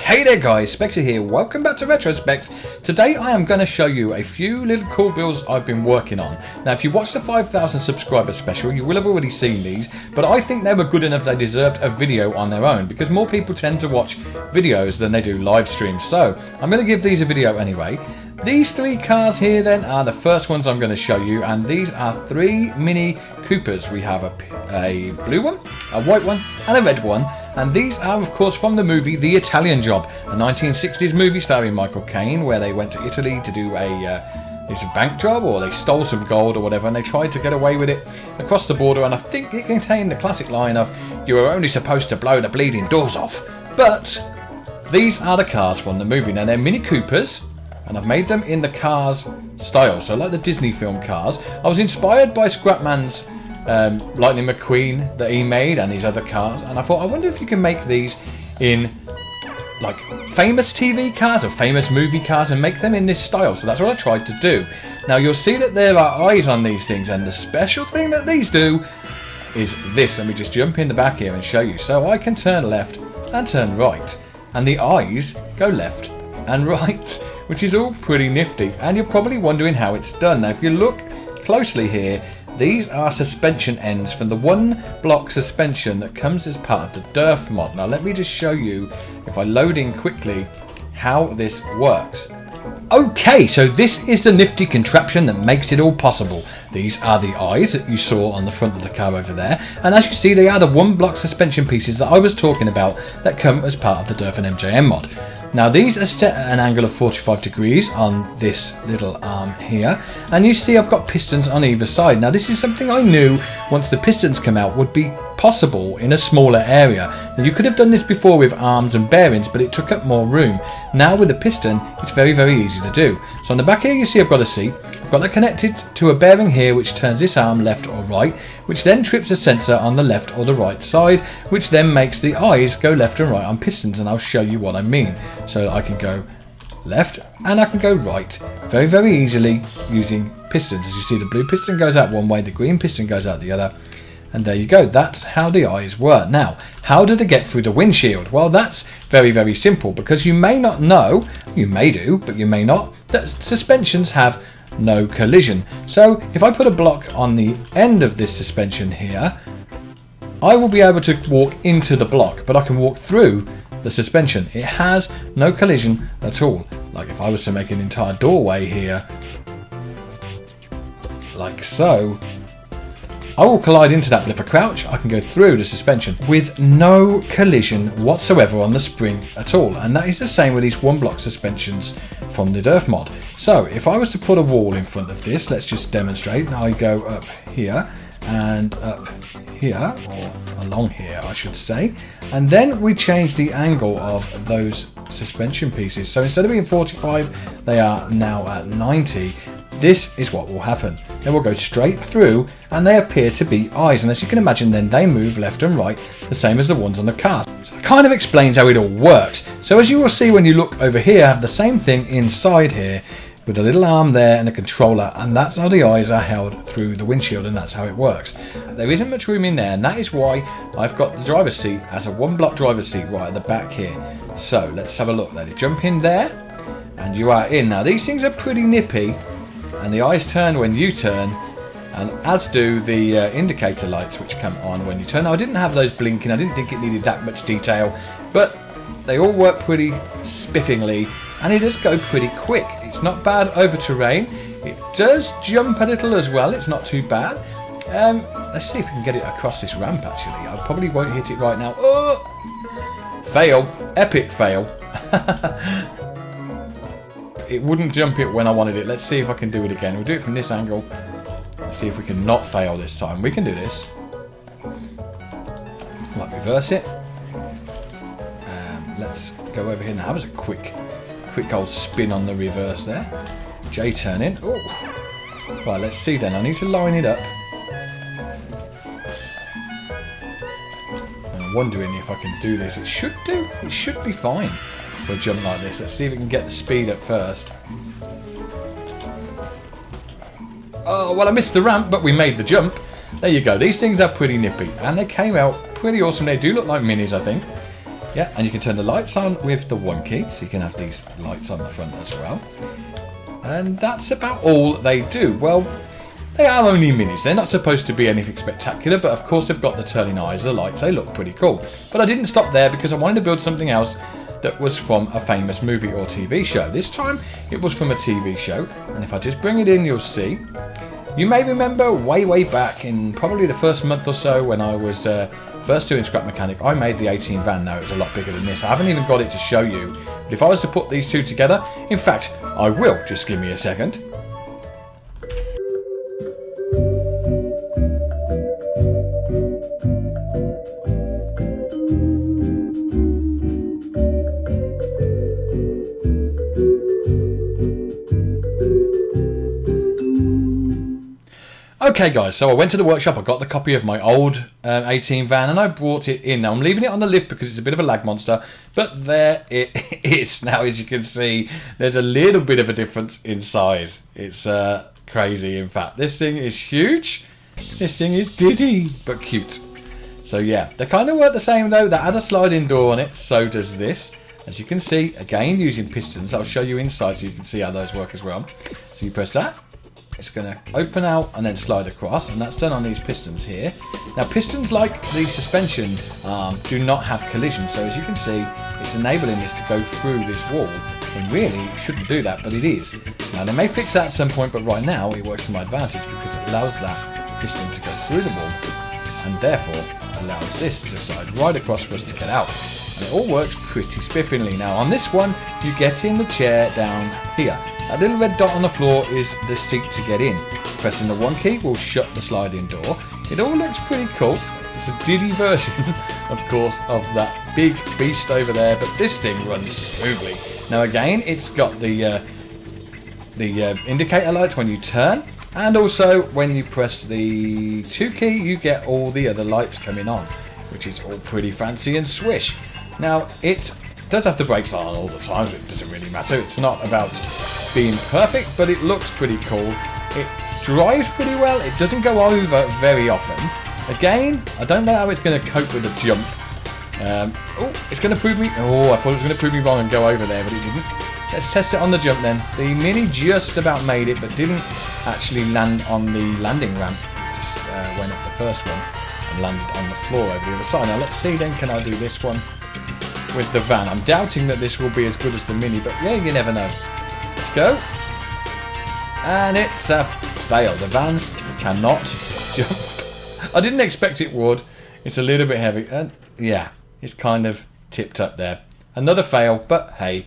Hey there guys, Spexy here, welcome back to Retrospecs. Today I am going to show you a few little cool builds I've been working on. Now if you watched the 5,000 subscriber special you will have already seen these, but I think they were good enough they deserved a video on their own because more people tend to watch videos than they do live streams. So I'm going to give these a video anyway. These three cars here then are the first ones I'm going to show you, and these are three Mini Coopers. We have a blue one, a white one and a red one. And these are, of course, from the movie The Italian Job, a 1960s movie starring Michael Caine, where they went to Italy to do a bank job, or they stole some gold or whatever, and they tried to get away with it across the border. And I think it contained the classic line of, "You were only supposed to blow the bleeding doors off." But these are the cars from the movie. Now they're Mini Coopers, and I've made them in the Cars style, so like the Disney film Cars. I was inspired by Scrapman's Lightning McQueen that he made and his other cars, and I thought, I wonder if you can make these in like famous TV cars or famous movie cars and make them in this style. So that's what I tried to do. Now you'll see that there are eyes on these things, and the special thing that these do is this. Let me just jump in the back here and show you. So I can turn left and turn right, and the eyes go left and right, which is all pretty nifty. And you're probably wondering how it's done. Now if you look closely here, these are suspension ends from the one block suspension that comes as part of the DERF mod. Now let me just show you, if I load in quickly, how this works. Okay, so this is the nifty contraption that makes it all possible. These are the eyes that you saw on the front of the car over there, and as you see they are the one block suspension pieces that I was talking about that come as part of the DERF and MJM mod. Now these are set at an angle of 45 degrees on this little arm here, and you see I've got pistons on either side. Now this is something I knew once the pistons come out would be possible in a smaller area. Now, you could have done this before with arms and bearings, but it took up more room. Now with a piston it's very easy to do. So on the back here you see I've got a seat. I've got that connected to a bearing here which turns this arm left or right, which then trips a sensor on the left or the right side, which then makes the eyes go left and right on pistons, and I'll show you what I mean. So I can go left and I can go right very easily using pistons. As you see, the blue piston goes out one way, the green piston goes out the other, and there you go. That's how the eyes work. Now, how do they get through the windshield? Well, that's very simple, because you may not know, you may do, but you may not, that suspensions have no collision. So if I put a block on the end of this suspension here, I will be able to walk into the block, but I can walk through the suspension. It has no collision at all. Like if I was to make an entire doorway here, like so, I will collide into that, but if I crouch, I can go through the suspension with no collision whatsoever on the spring at all. And that is the same with these one block suspensions from the DERF mod. So if I was to put a wall in front of this, let's just demonstrate. Now I go up here and up here, or along here I should say, and then we change the angle of those suspension pieces. So instead of being 45, they are now at 90. This is what will happen. They will go straight through and they appear to be eyes, and as you can imagine then they move left and right the same as the ones on the car. So that kind of explains how it all works. So as you will see when you look over here, I have the same thing inside here with a little arm there and a controller, and that's how the eyes are held through the windshield, and that's how it works. There isn't much room in there, and that is why I've got the driver's seat as a one block driver's seat right at the back here. So let's have a look. Let it jump in there and you are in. Now these things are pretty nippy, and the eyes turn when you turn, and as do the indicator lights which come on when you turn. Now I didn't have those blinking, I didn't think it needed that much detail, but they all work pretty spiffingly, and it does go pretty quick. It's not bad over terrain. It does jump a little as well, it's not too bad. Let's see if we can get it across this ramp actually. I probably won't hit it right now. Oh! Fail, epic fail. It wouldn't jump it when I wanted it. Let's see if I can do it again. We'll do it from this angle. Let's see if we can not fail this time. We can do this. Might reverse it. Let's go over here now. That was a quick old spin on the reverse there. J turn in. Oh, right. Let's see then. I need to line it up. And I'm wondering if I can do this. It should do. It should be fine for a jump like this. Let's see if we can get the speed up first. Oh, well, I missed the ramp, but we made the jump. There you go. These things are pretty nippy, and they came out pretty awesome. They do look like minis, I think. Yeah, and you can turn the lights on with the 1 key, so you can have these lights on the front as well. And that's about all they do. Well, they are only minis. They're not supposed to be anything spectacular, but of course they've got the turning eyes, the lights. They look pretty cool. But I didn't stop there because I wanted to build something else that was from a famous movie or TV show. This time it was from a TV show, and if I just bring it in, you'll see. You may remember way back in probably the first month or so when I was first doing Scrap Mechanic, I made the 18 van. Now it's a lot bigger than this. I haven't even got it to show you, but if I was to put these two together, in fact I will, just give me a second. Okay guys, so I went to the workshop, I got the copy of my old 18 van and I brought it in. Now I'm leaving it on the lift because it's a bit of a lag monster, but there it is. Now as you can see, there's a little bit of a difference in size. It's crazy. In fact, this thing is huge. This thing is diddy, but cute. So yeah, they kind of work the same though. That had a sliding door on it, so does this. As you can see, again using pistons. I'll show you inside so you can see how those work as well. So you press that. It's going to open out and then slide across, and that's done on these pistons here. Now pistons, like the suspension arm, do not have collision, so as you can see it's enabling this to go through this wall, when really it shouldn't do that, but it is. Now they may fix that at some point, but right now it works to my advantage because it allows that piston to go through the wall and therefore allows this to slide right across for us to get out. And it all works pretty spiffingly. Now on this one you get in the chair down here. That little red dot on the floor is the seat to get in. Pressing the 1 key will shut the sliding door. It all looks pretty cool. It's a diddy version, of course, of that big beast over there, but this thing runs smoothly. Now again, it's got the indicator lights when you turn, and also when you press the 2 key, you get all the other lights coming on, which is all pretty fancy and swish. Now it does have the brakes on all the time, so it doesn't really matter. It's not about being perfect, but it looks pretty cool. It drives pretty well. It doesn't go over very often. Again, I don't know how it's going to cope with the jump. Oh, it's going to prove me. Oh, I thought it was going to prove me wrong and go over there, but it didn't. Let's test it on the jump then. The Mini just about made it, but didn't actually land on the landing ramp. Just went up the first one and landed on the floor over the other side. Now let's see then, can I do this one with the van? I'm doubting that this will be as good as the Mini, but yeah, you never know. Let's go. And it's a fail. The van cannot jump. I didn't expect it would. It's a little bit heavy. And yeah, it's kind of tipped up there. Another fail, but hey,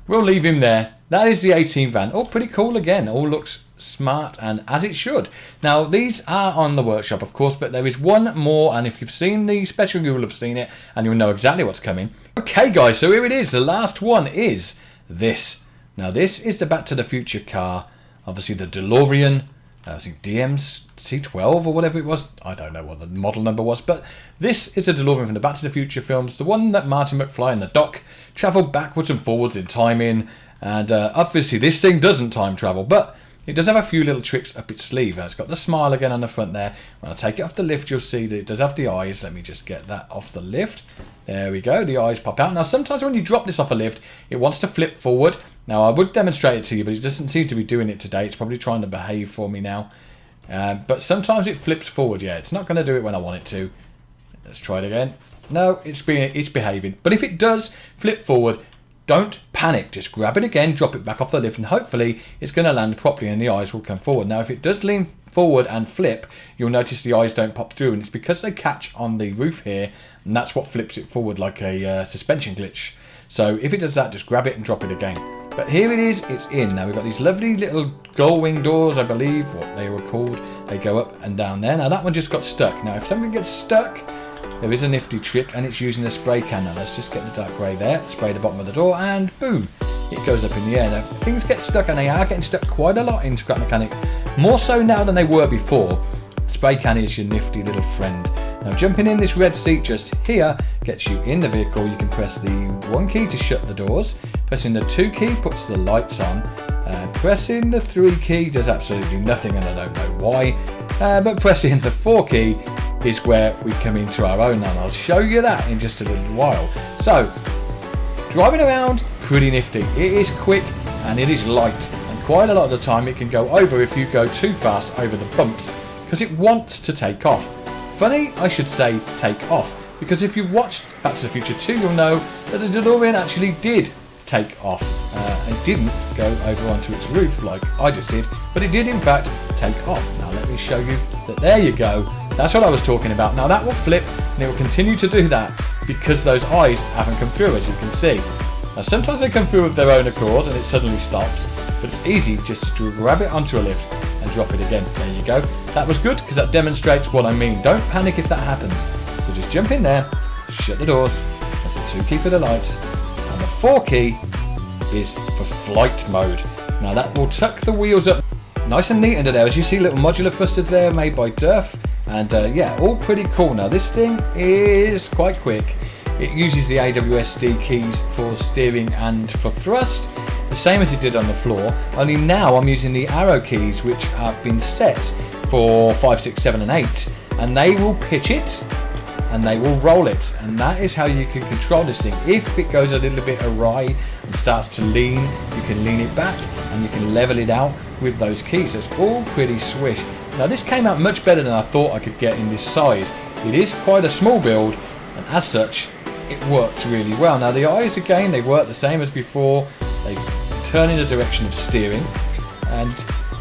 we'll leave him there. That is the 18 van. Oh, pretty cool again. All looks smart and as it should. Now, these are on the workshop, of course, but there is one more, and if you've seen the special, you will have seen it, and you'll know exactly what's coming. Okay, guys, so here it is. The last one is this. Now, this is the Back to the Future car. Obviously, the DeLorean. I think DMC-12 or whatever it was. I don't know what the model number was, but this is a DeLorean from the Back to the Future films. The one that Marty McFly and the Doc travelled backwards and forwards in time in. And obviously, this thing doesn't time travel, but it does have a few little tricks up its sleeve. It's got the smile again on the front there. When I take it off the lift, you'll see that it does have the eyes. Let me just get that off the lift. There we go. The eyes pop out. Now, sometimes when you drop this off a lift, it wants to flip forward. Now, I would demonstrate it to you, but it doesn't seem to be doing it today. It's probably trying to behave for me now. But sometimes it flips forward. Yeah, it's not going to do it when I want it to. Let's try it again. No, it's behaving. But if it does flip forward, don't panic. Just grab it again, drop it back off the lift, and hopefully it's going to land properly and the eyes will come forward. Now, if it does lean forward and flip, you'll notice the eyes don't pop through, and it's because they catch on the roof here, and that's what flips it forward like a suspension glitch. So if it does that, just grab it and drop it again. But here it is, it's in. Now we've got these lovely little gull wing doors, I believe, what they were called. They go up and down there. Now that one just got stuck. Now if something gets stuck, there is a nifty trick, and it's using a spray can. Now let's just get the dark grey there, spray the bottom of the door, and boom, it goes up in the air. Now things get stuck, and they are getting stuck quite a lot in Scrap Mechanic. More so now than they were before. Spray can is your nifty little friend. Now jumping in this red seat just here gets you in the vehicle. You can press the 1 key to shut the doors. Pressing the 2 key puts the lights on. Pressing the 3 key does absolutely nothing, and I don't know why. But pressing the 4 key is where we come into our own, and I'll show you that in just a little while. So, driving around, pretty nifty. It is quick and it is light, and quite a lot of the time it can go over if you go too fast over the bumps, because it wants to take off. Funny, I should say take off, because if you've watched Back to the Future 2, you'll know that the DeLorean actually did take off. It didn't go over onto its roof like I just did, but it did in fact take off. Now let me show you that. There you go. That's what I was talking about. Now that will flip, and it will continue to do that because those eyes haven't come through, as you can see. Now sometimes they come through of their own accord and it suddenly stops, but it's easy just to grab it onto a lift and drop it again. There you go. That was good because that demonstrates what I mean. Don't panic if that happens. So just jump in there, shut the doors. That's the 2 key for the lights, and the 4 key is for flight mode. Now that will tuck the wheels up nice and neat under there. As you see, little modular thrusters there made by Durf, and yeah, all pretty cool. Now this thing is quite quick. It uses the AWSD keys for steering and for thrust, the same as it did on the floor, only now I'm using the arrow keys, which have been set for 5, 6, 7 and 8, and they will pitch it and they will roll it, and that is how you can control this thing. If it goes a little bit awry and starts to lean, you can lean it back and you can level it out with those keys. So it's all pretty swish. Now this came out much better than I thought I could get in this size. It is quite a small build, and as such it works really well. Now the eyes, again, they work the same as before. They turn in the direction of steering, and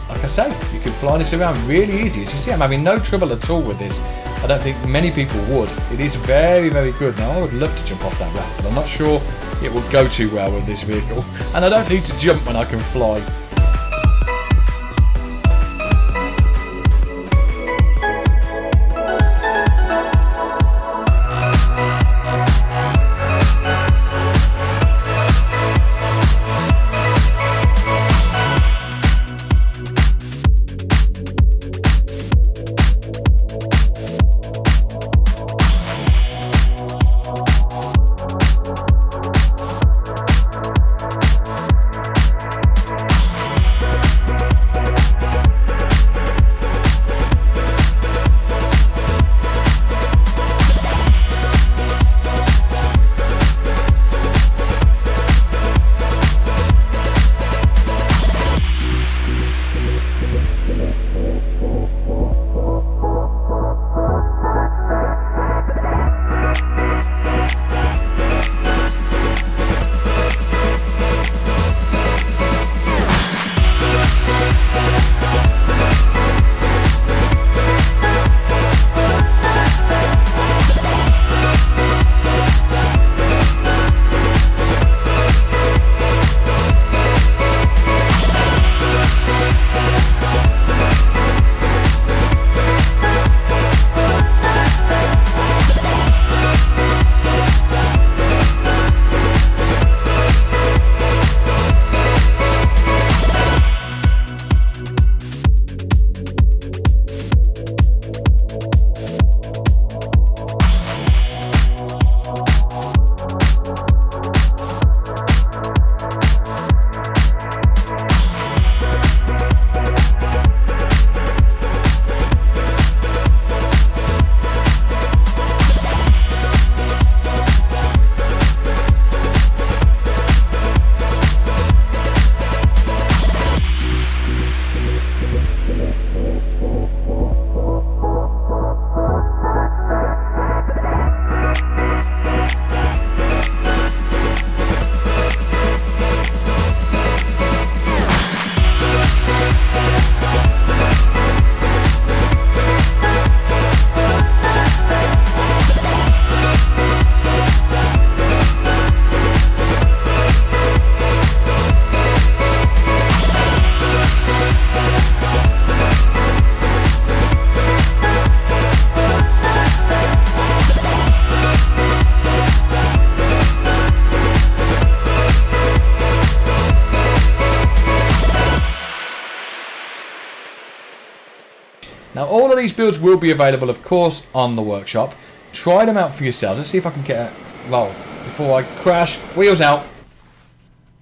like I say, you can fly this around really easy. As you see, I'm having no trouble at all with this. I don't think many people would. It is very, very good. Now I would love to jump off that ramp, but I'm not sure it will go too well with this vehicle, and I don't need to jump when I can fly. Now all of these builds will be available, of course, on the workshop. Try them out for yourselves. Let's see if I can get a roll before I crash. Wheels out.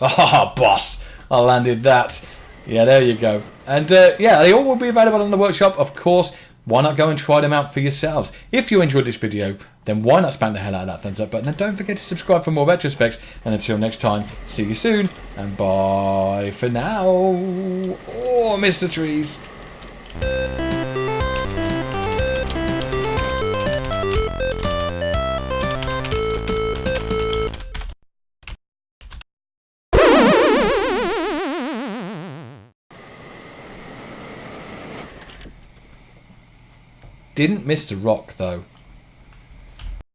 Ah, boss. I landed that. Yeah, there you go. And yeah, they all will be available on the workshop, of course. why not go and try them out for yourselves? If you enjoyed this video, then why not spank the hell out of that thumbs up button, and don't forget to subscribe for more retrospects. And until next time, see you soon, and bye for now. Oh, Mr. Trees. Didn't miss the rock though.